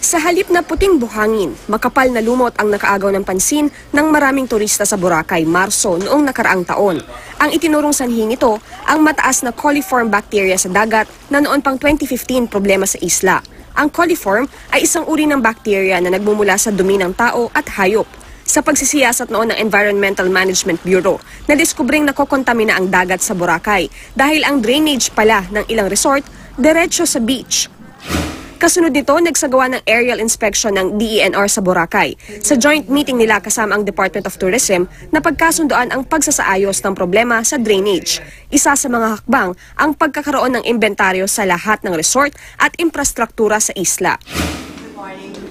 Sa halip na puting buhangin, makapal na lumot ang nakaagaw ng pansin ng maraming turista sa Boracay, Marso noong nakaraang taon. Ang itinurong sanhi nito, ang mataas na coliform bacteria sa dagat na noon pang 2015 problema sa isla. Ang coliform ay isang uri ng bacteria na nagmumula sa dumi ng tao at hayop. Sa pagsisiyasat noon ng Environmental Management Bureau, nadiskubring nakokontamina ang dagat sa Boracay dahil ang drainage pala ng ilang resort diretso sa beach. Kasunod nito, nagsagawa ng aerial inspection ng DENR sa Boracay. Sa joint meeting nila kasama ang Department of Tourism na pagkasundoan ang pagsasaayos ng problema sa drainage. Isa sa mga hakbang ang pagkakaroon ng inventaryo sa lahat ng resort at infrastruktura sa isla.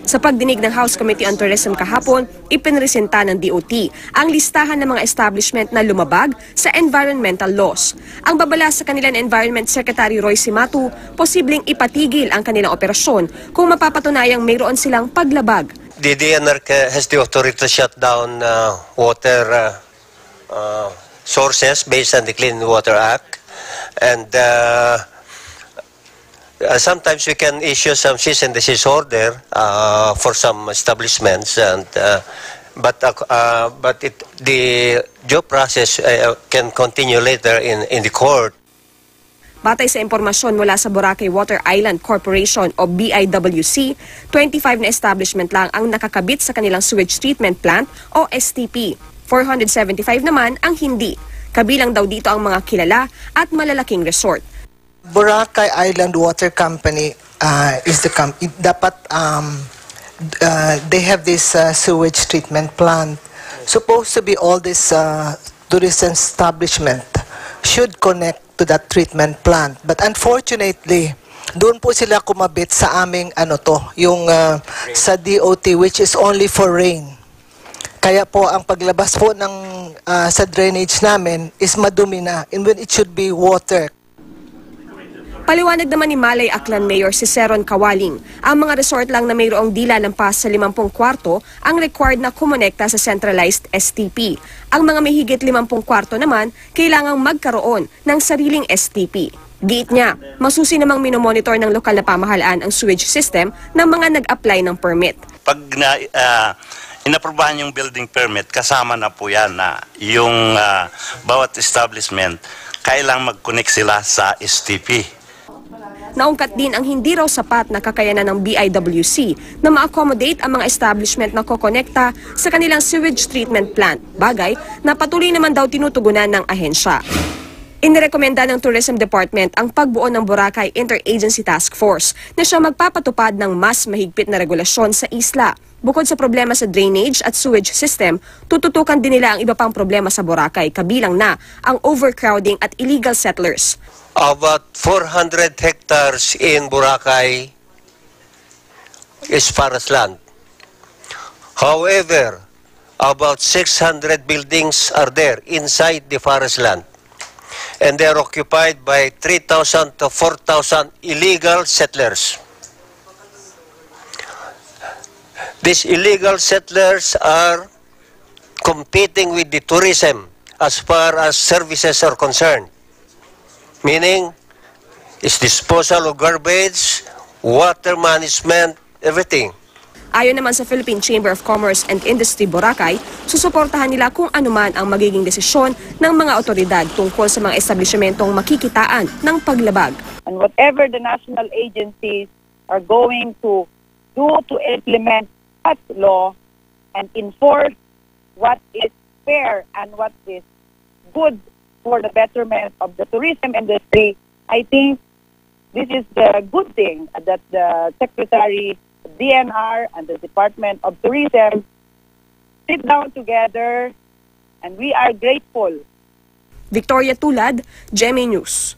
Sa pagdinig ng House Committee on Tourism kahapon, ipinresenta ng DOT ang listahan ng mga establishment na lumabag sa environmental laws. Ang babala sa kanila ng Environment Secretary Roy Cimatu, posibleng ipatigil ang kanilang operasyon kung mapapatunayang mayroon silang paglabag. The DNR has the authority to shut down water sources based on the Clean Water Act, and sometimes we can issue some cease and desist order for some establishments, and but the due process can continue later in the court. Batay sa impormasyon mula sa Boracay Water Island Corporation o BIWC, 25 na establishment lang ang nakakabit sa kanilang sewage treatment plant o STP. 475 naman ang hindi. Kabilang daw dito ang mga kilala at malalaking resort. Boracay Island Water Company is the company. Dapat they have this sewage treatment plant. Supposed to be all this tourism establishment should connect to that treatment plant. But unfortunately, doon po sila kumabit sa aming yung sa DOT, which is only for rain. Kaya po ang paglabas po ng sa drainage namin is madumi na, and when it should be water. Paliwanag naman ni Malay Aklan Mayor si Seron Kawaling, ang mga resort lang na mayroong dila ng pas sa 50 kwarto ang required na kumonekta sa centralized STP. Ang mga may higit 50 kwarto naman, kailangang magkaroon ng sariling STP. Giit niya, masusi namang minomonitor ng lokal na pamahalaan ang sewage system ng mga nag-apply ng permit. Pag inaprobahan yung building permit, kasama na po yan na yung bawat establishment, kailangang mag-connect sila sa STP. Naungkat din ang hindi raw sapat na kakayanan ng BIWC na ma-accommodate ang mga establishment na kokonekta sa kanilang sewage treatment plant, bagay na patuloy naman daw tinutugunan ng ahensya. Inirekomenda ng Tourism Department ang pagbuo ng Boracay Interagency Task Force na siya magpapatupad ng mas mahigpit na regulasyon sa isla. Bukod sa problema sa drainage at sewage system, tututukan din nila ang iba pang problema sa Boracay, kabilang na ang overcrowding at illegal settlers. About 400 hectares in Boracay is forest land. However, about 600 buildings are there inside the forest land, and they are occupied by 3,000 to 4,000 illegal settlers. These illegal settlers are competing with the tourism as far as services are concerned. Meaning, it's disposal of garbage, water management, everything. Ayon naman sa Philippine Chamber of Commerce and Industry Boracay, susuportahan nila kung anuman ang magiging desisyon ng mga otoridad tungkol sa mga establishmentong makikitaan ng paglabag. And whatever the national agencies are going to do to implement that law and enforce what is fair and what is good for the betterment of the tourism industry, I think this is the good thing that the Secretary, DNR, and the Department of Tourism sit down together, and we are grateful. Victoria Tulad, GMA News.